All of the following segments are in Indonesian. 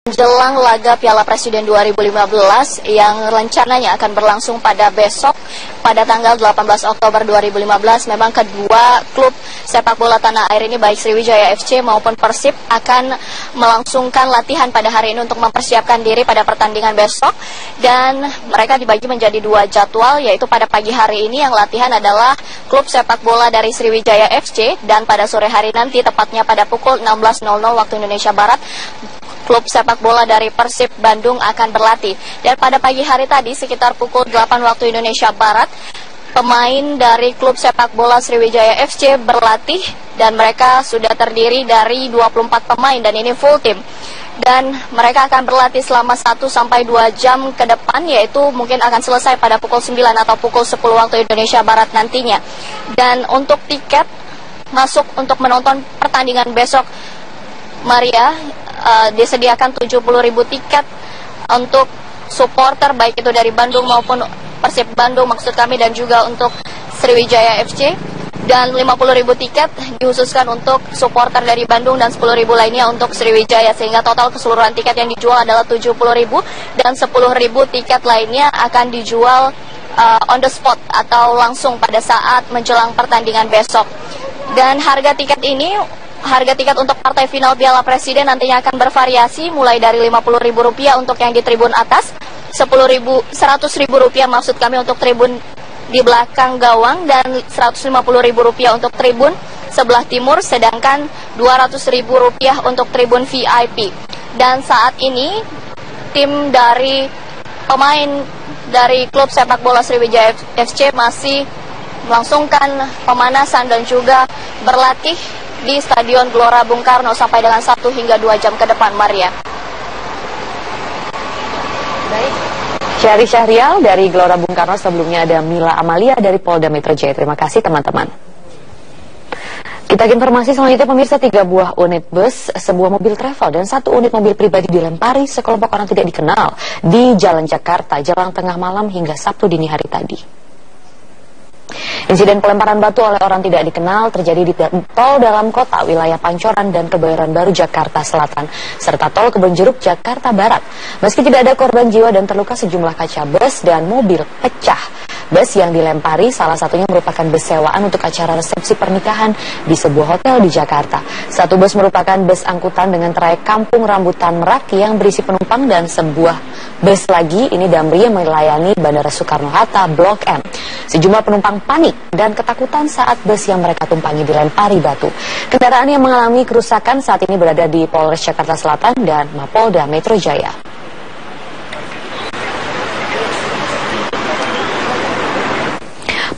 Jelang laga Piala Presiden 2015 yang rencananya akan berlangsung pada besok pada tanggal 18 Oktober 2015, memang kedua klub sepak bola tanah air ini baik Sriwijaya FC maupun Persib akan melangsungkan latihan pada hari ini untuk mempersiapkan diri pada pertandingan besok, dan mereka dibagi menjadi dua jadwal, yaitu pada pagi hari ini yang latihan adalah klub sepak bola dari Sriwijaya FC, dan pada sore hari nanti tepatnya pada pukul 16.00 waktu Indonesia Barat klub sepak bola dari Persib Bandung akan berlatih. Dan pada pagi hari tadi sekitar pukul 8 waktu Indonesia Barat, pemain dari klub sepak bola Sriwijaya FC berlatih, dan mereka sudah terdiri dari 24 pemain dan ini full team. Dan mereka akan berlatih selama 1-2 jam ke depan, yaitu mungkin akan selesai pada pukul 9 atau pukul 10 waktu Indonesia Barat nantinya. Dan untuk tiket masuk untuk menonton pertandingan besok, Maria, disediakan 70.000 tiket untuk supporter baik itu dari Bandung maupun Persib Bandung maksud kami, dan juga untuk Sriwijaya FC, dan 50.000 tiket dihususkan untuk supporter dari Bandung dan 10.000 lainnya untuk Sriwijaya, sehingga total keseluruhan tiket yang dijual adalah 70.000, dan 10.000 tiket lainnya akan dijual on the spot atau langsung pada saat menjelang pertandingan besok. Dan harga tiket untuk partai final Piala Presiden nantinya akan bervariasi mulai dari Rp50.000 untuk yang di tribun atas, Rp100.000 maksud kami untuk tribun di belakang gawang, dan Rp150.000 untuk tribun sebelah timur, sedangkan Rp200.000 untuk tribun VIP. Dan saat ini tim dari pemain dari klub sepak bola Sriwijaya FC masih melangsungkan pemanasan dan juga berlatih di Stadion Gelora Bung Karno sampai dengan 1 hingga 2 jam ke depan, Maria. Baik. Syahri Syahrial dari Gelora Bung Karno, sebelumnya ada Mila Amalia dari Polda Metro Jaya. Terima kasih teman-teman. Kita ke informasi selanjutnya, pemirsa. 3 buah unit bus, sebuah mobil travel, dan 1 unit mobil pribadi dilempari sekelompok orang tidak dikenal di Jalan Jakarta jelang tengah malam hingga Sabtu dini hari tadi. Insiden pelemparan batu oleh orang tidak dikenal terjadi di tol dalam kota wilayah Pancoran dan Kebayoran Baru Jakarta Selatan, serta tol Kebonjeruk Jakarta Barat. Meski tidak ada korban jiwa dan terluka, sejumlah kaca bus dan mobil pecah. Bus yang dilempari salah satunya merupakan bus sewaan untuk acara resepsi pernikahan di sebuah hotel di Jakarta. Satu bus merupakan bus angkutan dengan trayek Kampung Rambutan Merak yang berisi penumpang, dan sebuah bus lagi ini Damri yang melayani Bandara Soekarno-Hatta Blok M. Sejumlah penumpang panik dan ketakutan saat bus yang mereka tumpangi dilempari batu. Kendaraan yang mengalami kerusakan saat ini berada di Polres Jakarta Selatan dan Mapolda Metro Jaya.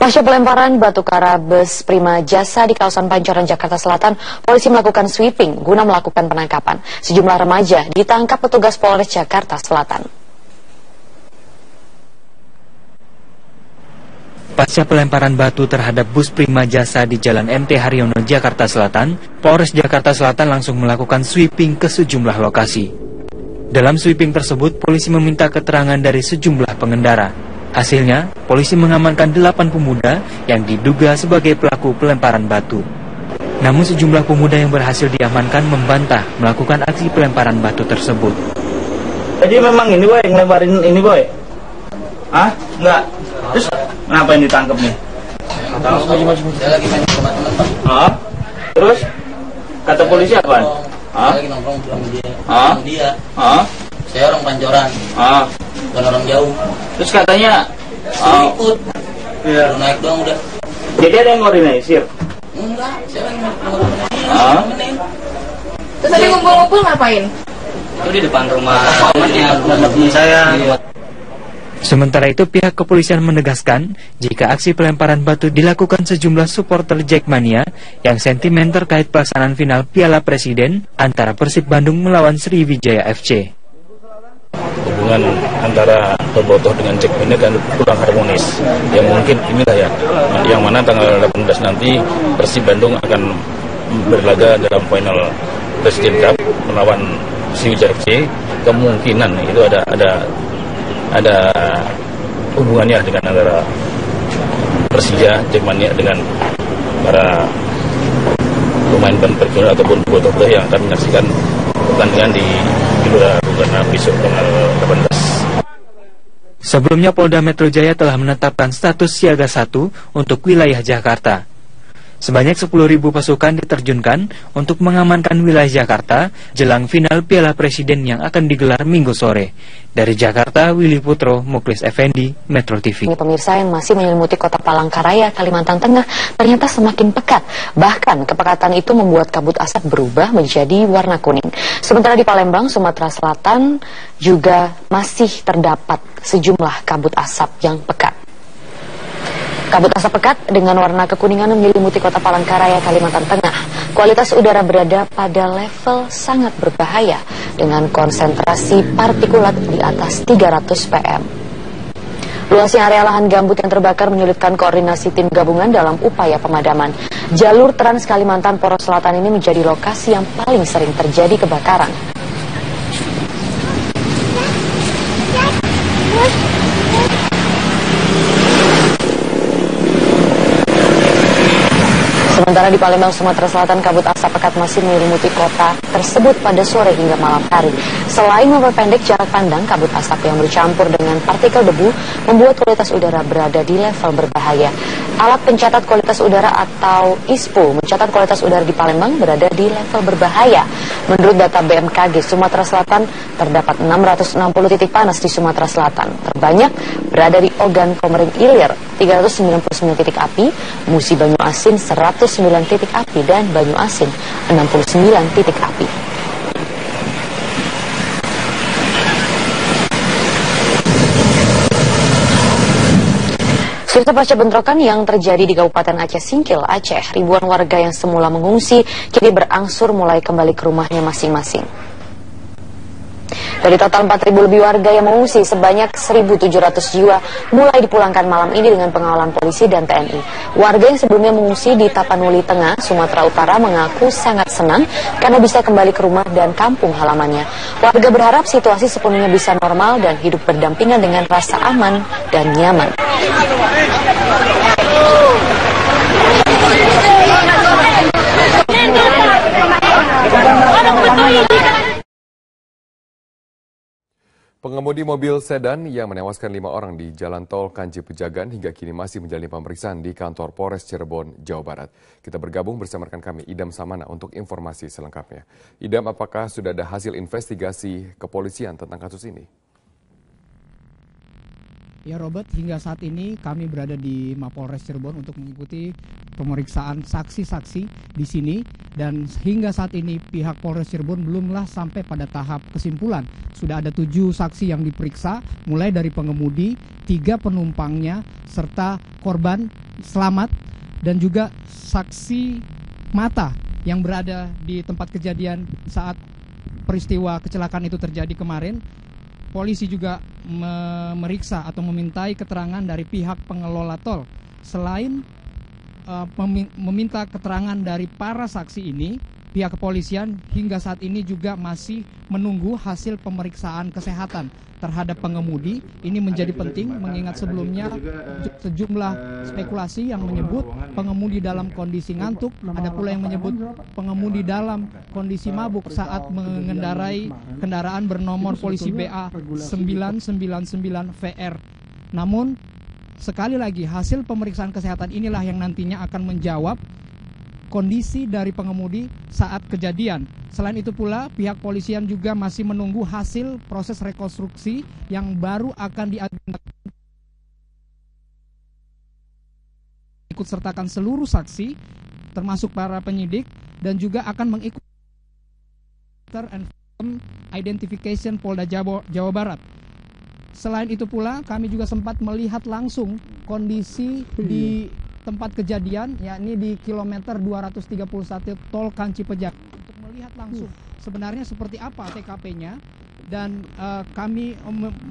Pasca pelemparan batu ke arah bus Prima Jasa di kawasan Pancoran Jakarta Selatan, polisi melakukan sweeping guna melakukan penangkapan. Sejumlah remaja ditangkap petugas Polres Jakarta Selatan. Pasca pelemparan batu terhadap bus Prima Jasa di Jalan MT Haryono, Jakarta Selatan, Polres Jakarta Selatan langsung melakukan sweeping ke sejumlah lokasi. Dalam sweeping tersebut, polisi meminta keterangan dari sejumlah pengendara. Hasilnya, polisi mengamankan 8 pemuda yang diduga sebagai pelaku pelemparan batu. Namun sejumlah pemuda yang berhasil diamankan membantah melakukan aksi pelemparan batu tersebut. Jadi memang ini boy, yang lemparin ini boy? Hah? Enggak. Terus kenapa yang ditangkap nih? Saya lagi main sama teman-teman. Ah? Terus kata polisi apa? Saya lagi nongkrong sama dia. Ah? Dia. Ah? Saya orang Pancoran. Ah? Bukan orang jauh. Terus katanya ikut. Iya. Naik doang udah. Jadi ada yang ngorinisir? Enggak, saya lagi ngomong. Ah? Terus tadi ngumpul-ngumpul ngapain? Itu di depan rumah temannya saya. Sementara itu, pihak kepolisian menegaskan jika aksi pelemparan batu dilakukan sejumlah supporter Jackmania yang sentimen terkait pelaksanaan final Piala Presiden antara Persib Bandung melawan Sriwijaya FC. Hubungan antara Bobotoh dengan Jackmania kan kurang harmonis. Yang mungkin inilah ya, yang mana tanggal 18 nanti Persib Bandung akan berlaga dalam final Presiden Cup melawan Sriwijaya FC. Kemungkinan itu ada hubungannya dengan antara Persija, Jackmania dengan para pemain Persija ataupun Bobotoh yang akan menyaksikan pertandingan di Gelora Bung karena besok tanggal 18. Sebelumnya Polda Metro Jaya telah menetapkan status siaga 1 untuk wilayah Jakarta. Sebanyak 10.000 pasukan diterjunkan untuk mengamankan wilayah Jakarta jelang final Piala Presiden yang akan digelar Minggu sore. Dari Jakarta, Willy Putro, Muklis Effendi, Metro TV. Pemirsa yang masih menyelimuti kota Palangkaraya, Kalimantan Tengah ternyata semakin pekat. Bahkan kepekatan itu membuat kabut asap berubah menjadi warna kuning. Sementara di Palembang, Sumatera Selatan juga masih terdapat sejumlah kabut asap yang pekat. Kabut asap pekat dengan warna kekuningan menyelimuti kota Palangkaraya, Kalimantan Tengah. Kualitas udara berada pada level sangat berbahaya dengan konsentrasi partikulat di atas 300 pm. Luasnya area lahan gambut yang terbakar menyulitkan koordinasi tim gabungan dalam upaya pemadaman. Jalur Trans Kalimantan Poros Selatan ini menjadi lokasi yang paling sering terjadi kebakaran. Sementara di Palembang, Sumatera Selatan, kabut asap pekat masih menyelimuti kota tersebut pada sore hingga malam hari. Selain memperpendek jarak pandang, kabut asap yang bercampur dengan partikel debu membuat kualitas udara berada di level berbahaya. Alat pencatat kualitas udara atau ISPO mencatat kualitas udara di Palembang berada di level berbahaya. Menurut data BMKG, Sumatera Selatan terdapat 660 titik panas di Sumatera Selatan. Terbanyak berada di Ogan Komering Ilir, 399 titik api, Musi Banyu Asin 109 titik api, dan Banyu Asin 69 titik api. Cerita pasca bentrokan yang terjadi di Kabupaten Aceh Singkil, Aceh, ribuan warga yang semula mengungsi kini berangsur mulai kembali ke rumahnya masing-masing. Dari total 4.000 lebih warga yang mengungsi, sebanyak 1.700 jiwa mulai dipulangkan malam ini dengan pengawalan polisi dan TNI. Warga yang sebelumnya mengungsi di Tapanuli Tengah, Sumatera Utara mengaku sangat senang karena bisa kembali ke rumah dan kampung halamannya. Warga berharap situasi sepenuhnya bisa normal dan hidup berdampingan dengan rasa aman dan nyaman. Pengemudi mobil sedan yang menewaskan 5 orang di Jalan Tol Kanci Pejagan hingga kini masih menjalani pemeriksaan di kantor Polres Cirebon, Jawa Barat. Kita bergabung bersama rekan kami Idam Samana untuk informasi selengkapnya. Idam, apakah sudah ada hasil investigasi kepolisian tentang kasus ini? Ya Robert, hingga saat ini kami berada di Mapolres Cirebon untuk mengikuti pemeriksaan saksi-saksi di sini, dan hingga saat ini pihak Polres Cirebon belumlah sampai pada tahap kesimpulan. Sudah ada 7 saksi yang diperiksa, mulai dari pengemudi, 3 penumpangnya, serta korban selamat, dan juga saksi mata yang berada di tempat kejadian saat peristiwa kecelakaan itu terjadi kemarin. Polisi juga memeriksa atau memintai keterangan dari pihak pengelola tol. Selain meminta keterangan dari para saksi ini, pihak kepolisian hingga saat ini juga masih menunggu hasil pemeriksaan kesehatan terhadap pengemudi. Ini menjadi penting mengingat sebelumnya sejumlah spekulasi yang menyebut pengemudi dalam kondisi ngantuk, ada pula yang menyebut pengemudi dalam kondisi mabuk saat mengendarai kendaraan bernomor polisi BA 999 VR. Namun sekali lagi hasil pemeriksaan kesehatan inilah yang nantinya akan menjawab kondisi dari pengemudi saat kejadian. Selain itu pula, pihak polisian juga masih menunggu hasil proses rekonstruksi yang baru akan diagendakan. Ikut sertakan seluruh saksi, termasuk para penyidik, dan juga akan mengikuti identification Polda Jawa Barat. Selain itu pula, kami juga sempat melihat langsung kondisi di tempat kejadian, yakni di kilometer 231 Tol Kanci Pejagan, untuk melihat langsung sebenarnya seperti apa TKP-nya, dan kami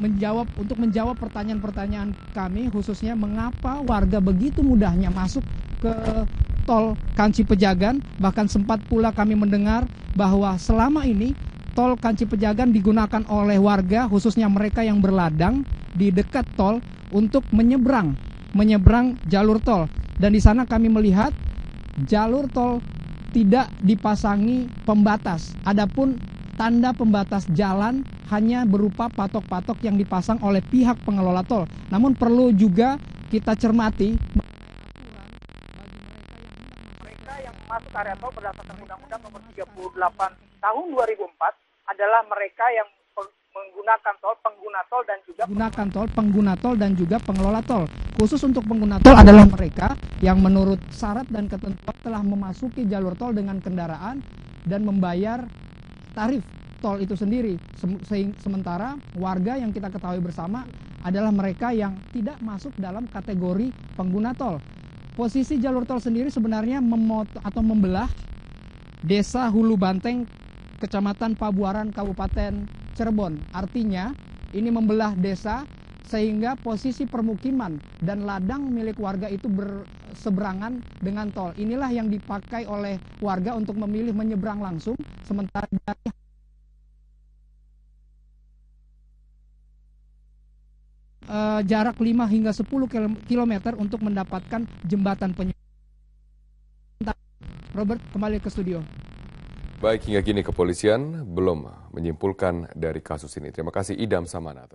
menjawab pertanyaan-pertanyaan kami, khususnya mengapa warga begitu mudahnya masuk ke Tol Kanci Pejagan. Bahkan sempat pula kami mendengar bahwa selama ini Tol Kanci Pejagan digunakan oleh warga, khususnya mereka yang berladang di dekat tol, untuk menyeberang jalur tol. Dan di sana kami melihat jalur tol tidak dipasangi pembatas. Adapun tanda pembatas jalan hanya berupa patok-patok yang dipasang oleh pihak pengelola tol. Namun perlu juga kita cermati mereka yang masuk area tol berdasarkan Undang-Undang Nomor 38 Tahun 2004 adalah mereka yang menggunakan tol, pengguna tol dan juga pengelola tol. Khusus untuk pengguna tol adalah mereka yang menurut syarat dan ketentuan telah memasuki jalur tol dengan kendaraan dan membayar tarif tol itu sendiri. Sementara warga yang kita ketahui bersama adalah mereka yang tidak masuk dalam kategori pengguna tol. Posisi jalur tol sendiri sebenarnya membelah Desa Hulu Banteng, Kecamatan Pabuaran, Kabupaten Cirebon. Artinya ini membelah desa sehingga posisi permukiman dan ladang milik warga itu berseberangan dengan tol. Inilah yang dipakai oleh warga untuk memilih menyeberang langsung, sementara dari jarak 5 hingga 10 km untuk mendapatkan jembatan penyeberangan. Robert, kembali ke studio. Baik, hingga kini kepolisian belum menyimpulkan dari kasus ini. Terima kasih Idam Samana.